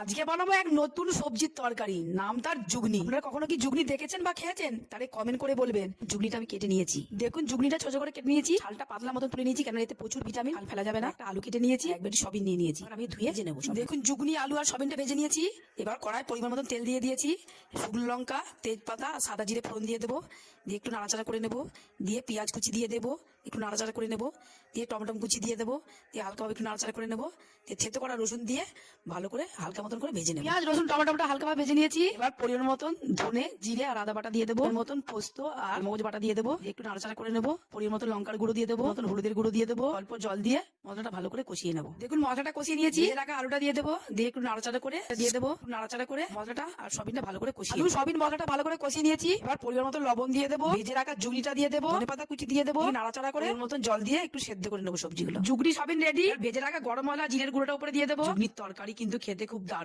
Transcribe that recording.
আজকে বানাবো এক নতুন সবজির তরকারি, নাম তার জুগনি। আপনারা কখনো কি জুগনি দেখেছেন বা খেয়েছেন? তাহলে কমেন্ট করে বলবেন। জুগনিটা আমি কেটে নিয়েছি, দেখুন জুগনিটা ছোট করে কেটে নিয়েছি, ছালটা পাতলা মতন তুলে নিয়েছি, কেন এতে প্রচুর ভিটামিন, ছাল ফেলা যাবে না। একটা আলু কেটে নিয়েছি, এক বেটি সবিন নিয়ে নিয়েছি, আমি ধুয়ে ভেজে নেবো। দেখুন জুগনি, আলু আর সবিনটা ভেজে নিয়েছি। এবার কড়াই পরিমাণ মতন তেল দিয়ে দিয়েছি, শুকনো লঙ্কা, তেজপাতা, সাদা জিরে ফোড়ন দিয়ে দেবো, দিয়ে একটু নাড়াচাড়া করে নেবো, দিয়ে পেঁয়াজ কুচি দিয়ে দেবো, একটু নাড়াচাড়া করে নেবো, দিয়ে টমেটো কুচি দিয়ে দেবো, দিয়ে হালকাভাবে একটু নাড়াচাড়া করে নেবো, দিয়ে থেতো করা রসুন দিয়ে ভালো করে হালকা মতন করে ভেজে নেবো। পেঁয়াজ রসুন টমেটোটা হালকাভাবে ভেজে নিয়েছি। এবার পরিমাণ মতন ধনে জিরে আর আদা বাটা দিয়ে দেবো, মতন পোস্ত আর মগজ বাটা দিয়ে দেবো, একটু নাড়াচাড়া করে নেবো, পরিমাণ মতন লঙ্কার গুঁড়ো দিয়ে দেবো, মতন হলুদের গুঁড়ো দিয়ে দেবো, অল্প জল দিয়ে মশলাটা ভালো করে কষিয়ে নেবো। দেখুন মশলাটা কষিয়ে নিয়েছি, এর আগে আলুটা দিয়ে দেবো, দিয়ে একটু নাড়াচাড়া করে দিয়ে দেবো, নাড়াচাড়া করে মশলাটা আর সবিনটা ভালো করে কষিয়ে, আলু সবিন মশলাটা ভালো করে কষিয়ে নিয়েছি। এবার পরিমাণ মতন লবণ দিয়ে দেবো, ভেজে রাখা জুগনিটা দিয়ে দেবো, ধনেপাতা কুচি দিয়ে দেবো, নাড়াচাড়া করে এর মতন জল দিয়ে একটু সেদ্ধ করে নেবো সবজিগুলো। জুগনি সবিন রেডি। ভেজে রাখা গরম মশলা জিরের গুঁড়োটা উপরে দিয়ে দেবো। জুগনির তরকারি কিন্তু খেতে খুব দারুণ।